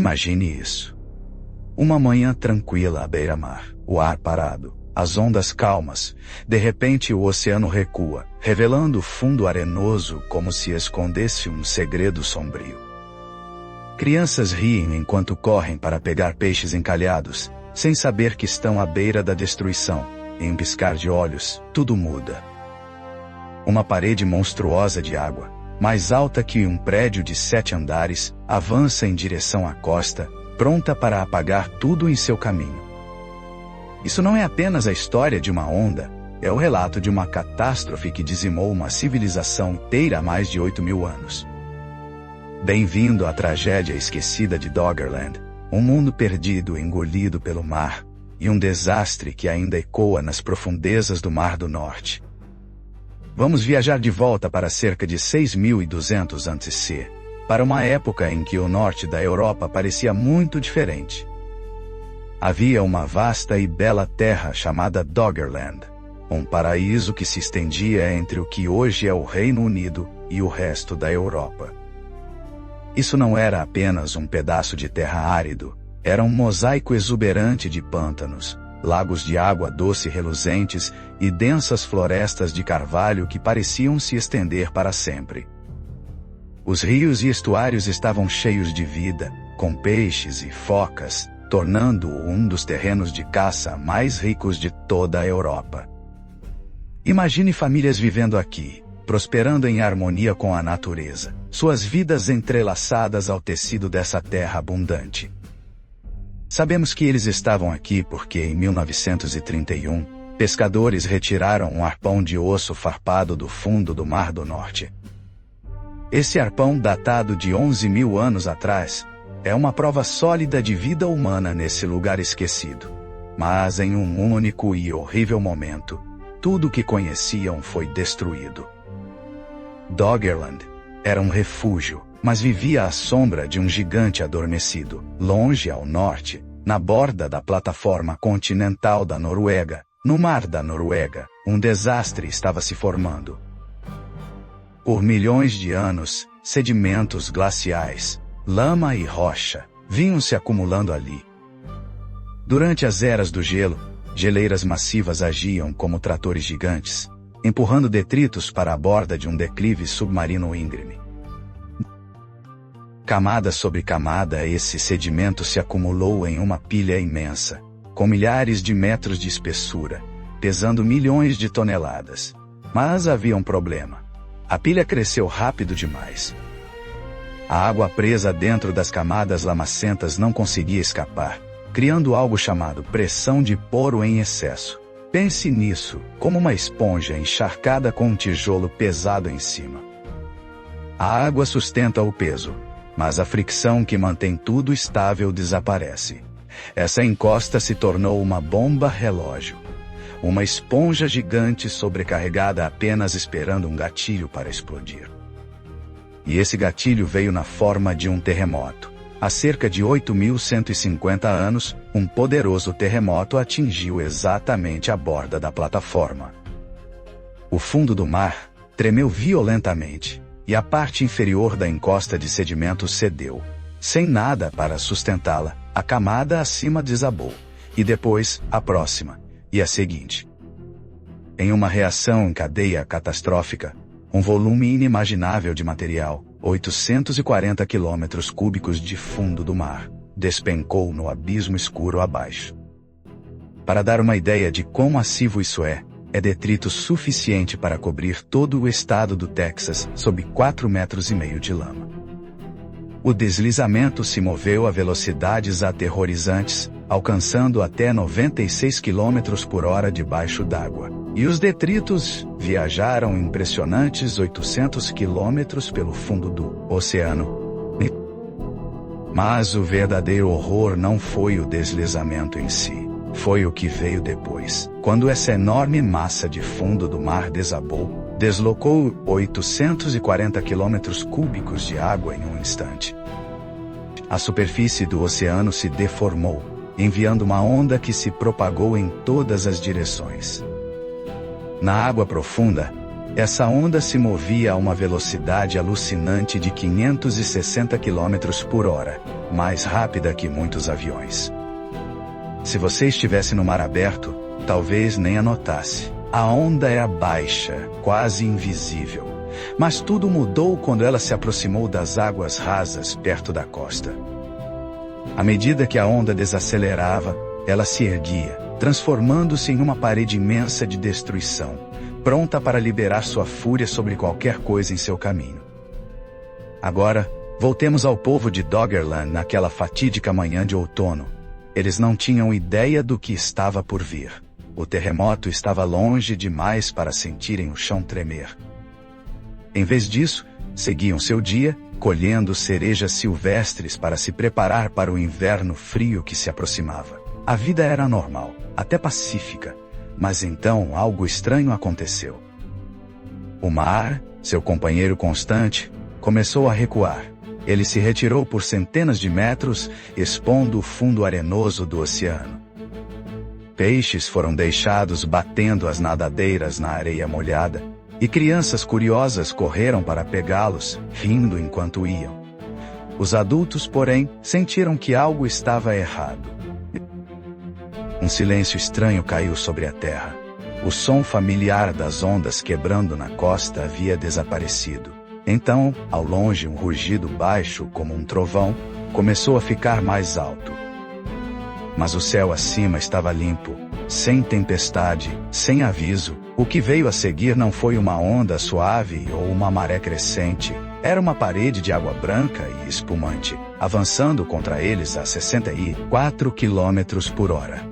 Imagine isso. Uma manhã tranquila à beira-mar, o ar parado, as ondas calmas. De repente o oceano recua, revelando o fundo arenoso como se escondesse um segredo sombrio. Crianças riem enquanto correm para pegar peixes encalhados, sem saber que estão à beira da destruição. Em um piscar de olhos, tudo muda. Uma parede monstruosa de água, mais alta que um prédio de 7 andares, avança em direção à costa, pronta para apagar tudo em seu caminho. Isso não é apenas a história de uma onda, é o relato de uma catástrofe que dizimou uma civilização inteira há mais de 8.000 anos. Bem-vindo à tragédia esquecida de Doggerland, um mundo perdido, engolido pelo mar, e um desastre que ainda ecoa nas profundezas do Mar do Norte. Vamos viajar de volta para cerca de 6.200 a.C., para uma época em que o norte da Europa parecia muito diferente. Havia uma vasta e bela terra chamada Doggerland, um paraíso que se estendia entre o que hoje é o Reino Unido e o resto da Europa. Isso não era apenas um pedaço de terra árido, era um mosaico exuberante de pântanos, lagos de água doce reluzentes e densas florestas de carvalho que pareciam se estender para sempre. Os rios e estuários estavam cheios de vida, com peixes e focas, tornando-o um dos terrenos de caça mais ricos de toda a Europa. Imagine famílias vivendo aqui, prosperando em harmonia com a natureza, suas vidas entrelaçadas ao tecido dessa terra abundante. Sabemos que eles estavam aqui porque, em 1931, pescadores retiraram um arpão de osso farpado do fundo do Mar do Norte. Esse arpão, datado de 11.000 anos atrás, é uma prova sólida de vida humana nesse lugar esquecido. Mas em um único e horrível momento, tudo o que conheciam foi destruído. Doggerland era um refúgio, mas vivia à sombra de um gigante adormecido, longe ao norte, na borda da plataforma continental da Noruega, no Mar da Noruega. Um desastre estava se formando. Por milhões de anos, sedimentos glaciais, lama e rocha, vinham se acumulando ali. Durante as eras do gelo, geleiras massivas agiam como tratores gigantes, empurrando detritos para a borda de um declive submarino íngreme. Camada sobre camada, esse sedimento se acumulou em uma pilha imensa, com milhares de metros de espessura, pesando milhões de toneladas. Mas havia um problema. A pilha cresceu rápido demais. A água presa dentro das camadas lamacentas não conseguia escapar, criando algo chamado pressão de poro em excesso. Pense nisso, como uma esponja encharcada com um tijolo pesado em cima. A água sustenta o peso, mas a fricção que mantém tudo estável desaparece. Essa encosta se tornou uma bomba relógio. Uma esponja gigante sobrecarregada apenas esperando um gatilho para explodir. E esse gatilho veio na forma de um terremoto. Há cerca de 8.150 anos, um poderoso terremoto atingiu exatamente a borda da plataforma. O fundo do mar tremeu violentamente, e a parte inferior da encosta de sedimento cedeu. Sem nada para sustentá-la, a camada acima desabou, e depois, a próxima, e a seguinte. Em uma reação em cadeia catastrófica, um volume inimaginável de material, 840 quilômetros cúbicos de fundo do mar, despencou no abismo escuro abaixo. Para dar uma ideia de quão massivo isso é detrito suficiente para cobrir todo o estado do Texas sob 4,5 metros de lama. O deslizamento se moveu a velocidades aterrorizantes, alcançando até 96 km por hora debaixo d'água. E os detritos viajaram impressionantes 800 quilômetros pelo fundo do oceano. Mas o verdadeiro horror não foi o deslizamento em si. Foi o que veio depois, quando essa enorme massa de fundo do mar desabou, deslocou 840 quilômetros cúbicos de água em um instante. A superfície do oceano se deformou, enviando uma onda que se propagou em todas as direções. Na água profunda, essa onda se movia a uma velocidade alucinante de 560 km por hora, mais rápida que muitos aviões. Se você estivesse no mar aberto, talvez nem a notasse. A onda era baixa, quase invisível. Mas tudo mudou quando ela se aproximou das águas rasas perto da costa. À medida que a onda desacelerava, ela se erguia, transformando-se em uma parede imensa de destruição, pronta para liberar sua fúria sobre qualquer coisa em seu caminho. Agora, voltemos ao povo de Doggerland naquela fatídica manhã de outono. Eles não tinham ideia do que estava por vir. O terremoto estava longe demais para sentirem o chão tremer. Em vez disso, seguiam seu dia, colhendo cerejas silvestres para se preparar para o inverno frio que se aproximava. A vida era normal, até pacífica, mas então algo estranho aconteceu. O mar, seu companheiro constante, começou a recuar. Ele se retirou por centenas de metros, expondo o fundo arenoso do oceano. Peixes foram deixados batendo as nadadeiras na areia molhada, e crianças curiosas correram para pegá-los, rindo enquanto iam. Os adultos, porém, sentiram que algo estava errado. Um silêncio estranho caiu sobre a terra. O som familiar das ondas quebrando na costa havia desaparecido. Então, ao longe, um rugido baixo, como um trovão, começou a ficar mais alto. Mas o céu acima estava limpo, sem tempestade, sem aviso. O que veio a seguir não foi uma onda suave ou uma maré crescente. Era uma parede de água branca e espumante, avançando contra eles a 64 km/h.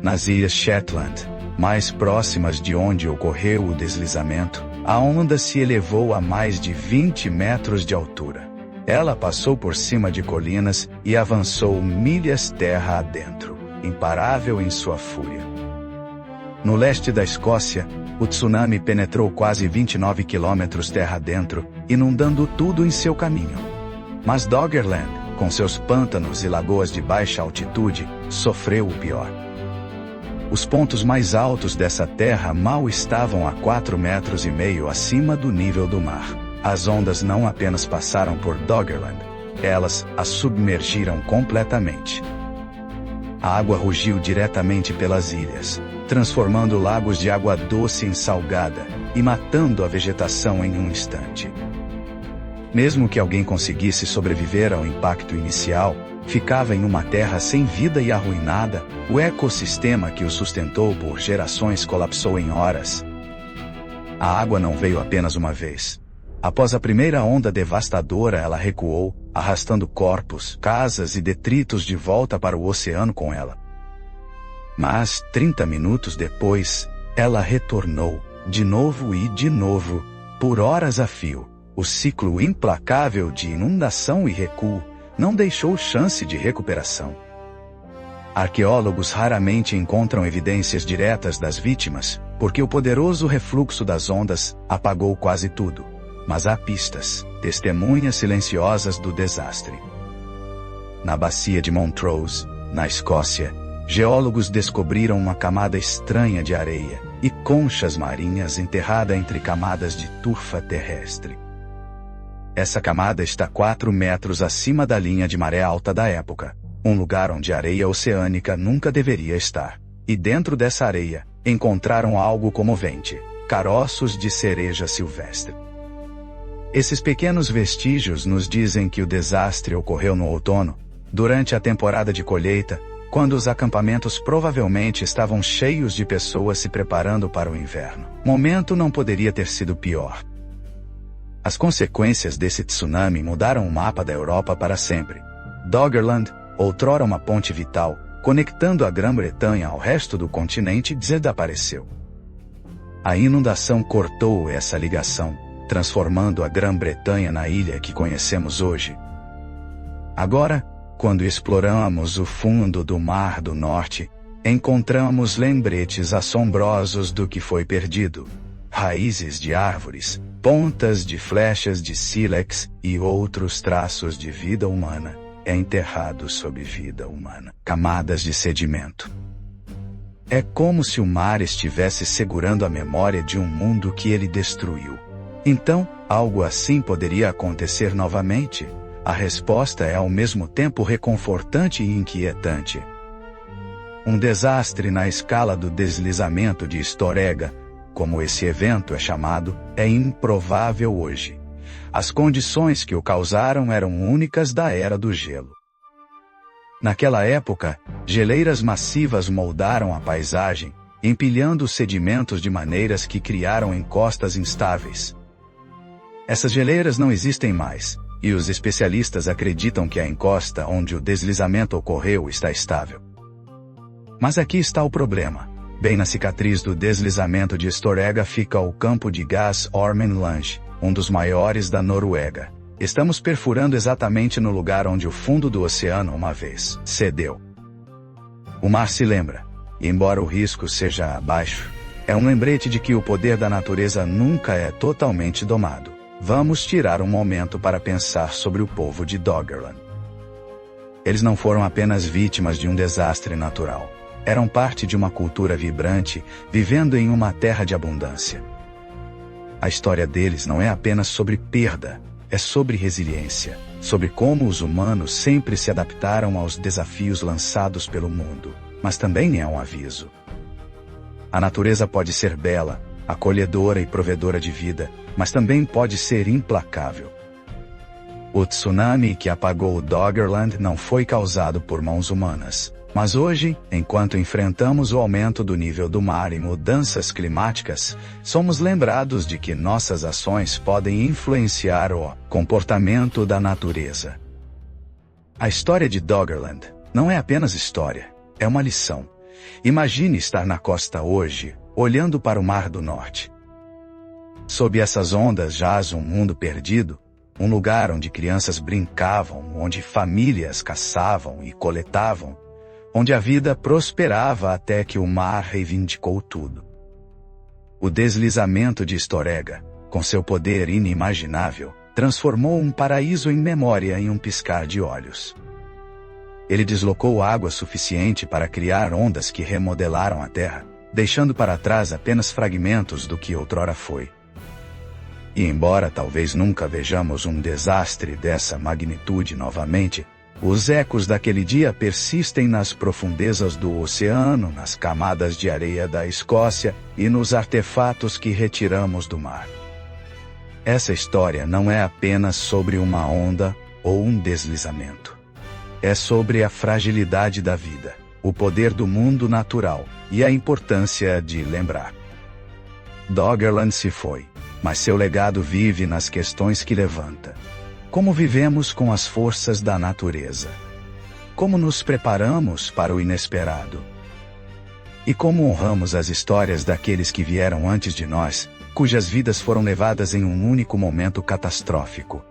Nas ilhas Shetland, mais próximas de onde ocorreu o deslizamento, a onda se elevou a mais de 20 metros de altura. Ela passou por cima de colinas e avançou milhas terra adentro, imparável em sua fúria. No leste da Escócia, o tsunami penetrou quase 29 quilômetros terra adentro, inundando tudo em seu caminho. Mas Doggerland, com seus pântanos e lagoas de baixa altitude, sofreu o pior. Os pontos mais altos dessa terra mal estavam a 4,5 metros acima do nível do mar. As ondas não apenas passaram por Doggerland, elas a submergiram completamente. A água rugiu diretamente pelas ilhas, transformando lagos de água doce em salgada e matando a vegetação em um instante. Mesmo que alguém conseguisse sobreviver ao impacto inicial, ficava em uma terra sem vida e arruinada. O ecossistema que o sustentou por gerações colapsou em horas. A água não veio apenas uma vez. Após a primeira onda devastadora, ela recuou, arrastando corpos, casas e detritos de volta para o oceano com ela. Mas, 30 minutos depois, ela retornou, de novo e de novo, por horas a fio. O ciclo implacável de inundação e recuo não deixou chance de recuperação. Arqueólogos raramente encontram evidências diretas das vítimas, porque o poderoso refluxo das ondas apagou quase tudo. Mas há pistas, testemunhas silenciosas do desastre. Na bacia de Montrose, na Escócia, geólogos descobriram uma camada estranha de areia e conchas marinhas enterrada entre camadas de turfa terrestre. Essa camada está 4 metros acima da linha de maré alta da época, um lugar onde a areia oceânica nunca deveria estar. E dentro dessa areia, encontraram algo comovente: caroços de cereja silvestre. Esses pequenos vestígios nos dizem que o desastre ocorreu no outono, durante a temporada de colheita, quando os acampamentos provavelmente estavam cheios de pessoas se preparando para o inverno. O momento não poderia ter sido pior. As consequências desse tsunami mudaram o mapa da Europa para sempre. Doggerland, outrora uma ponte vital, conectando a Grã-Bretanha ao resto do continente, desapareceu. A inundação cortou essa ligação, transformando a Grã-Bretanha na ilha que conhecemos hoje. Agora, quando exploramos o fundo do Mar do Norte, encontramos lembretes assombrosos do que foi perdido. Raízes de árvores, pontas de flechas de sílex e outros traços de vida humana, enterrados sob vida humana. Camadas de sedimento. É como se o mar estivesse segurando a memória de um mundo que ele destruiu. Então, algo assim poderia acontecer novamente. A resposta é ao mesmo tempo reconfortante e inquietante. Um desastre na escala do deslizamento de Storegga, como esse evento é chamado, é improvável hoje. As condições que o causaram eram únicas da Era do Gelo. Naquela época, geleiras massivas moldaram a paisagem, empilhando os sedimentos de maneiras que criaram encostas instáveis. Essas geleiras não existem mais, e os especialistas acreditam que a encosta onde o deslizamento ocorreu está estável. Mas aqui está o problema. Bem na cicatriz do deslizamento de Storegga fica o campo de gás Ormen Lange, um dos maiores da Noruega. Estamos perfurando exatamente no lugar onde o fundo do oceano uma vez cedeu. O mar se lembra, e embora o risco seja baixo, é um lembrete de que o poder da natureza nunca é totalmente domado. Vamos tirar um momento para pensar sobre o povo de Doggerland. Eles não foram apenas vítimas de um desastre natural. Eram parte de uma cultura vibrante, vivendo em uma terra de abundância. A história deles não é apenas sobre perda, é sobre resiliência, sobre como os humanos sempre se adaptaram aos desafios lançados pelo mundo, mas também é um aviso. A natureza pode ser bela, acolhedora e provedora de vida, mas também pode ser implacável. O tsunami que apagou o Doggerland não foi causado por mãos humanas. Mas hoje, enquanto enfrentamos o aumento do nível do mar e mudanças climáticas, somos lembrados de que nossas ações podem influenciar o comportamento da natureza. A história de Doggerland não é apenas história, é uma lição. Imagine estar na costa hoje, olhando para o Mar do Norte. Sob essas ondas jaz um mundo perdido, um lugar onde crianças brincavam, onde famílias caçavam e coletavam, onde a vida prosperava até que o mar reivindicou tudo. O deslizamento de Storegga, com seu poder inimaginável, transformou um paraíso em memória em um piscar de olhos. Ele deslocou água suficiente para criar ondas que remodelaram a terra, deixando para trás apenas fragmentos do que outrora foi. E embora talvez nunca vejamos um desastre dessa magnitude novamente, os ecos daquele dia persistem nas profundezas do oceano, nas camadas de areia da Escócia e nos artefatos que retiramos do mar. Essa história não é apenas sobre uma onda ou um deslizamento. É sobre a fragilidade da vida, o poder do mundo natural e a importância de lembrar. Doggerland se foi, mas seu legado vive nas questões que levanta. Como vivemos com as forças da natureza? Como nos preparamos para o inesperado? E como honramos as histórias daqueles que vieram antes de nós, cujas vidas foram levadas em um único momento catastrófico?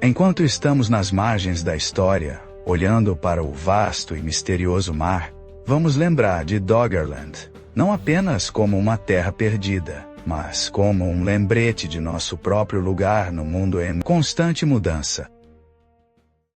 Enquanto estamos nas margens da história, olhando para o vasto e misterioso mar, vamos lembrar de Doggerland, não apenas como uma terra perdida, mas como um lembrete de nosso próprio lugar no mundo em constante mudança.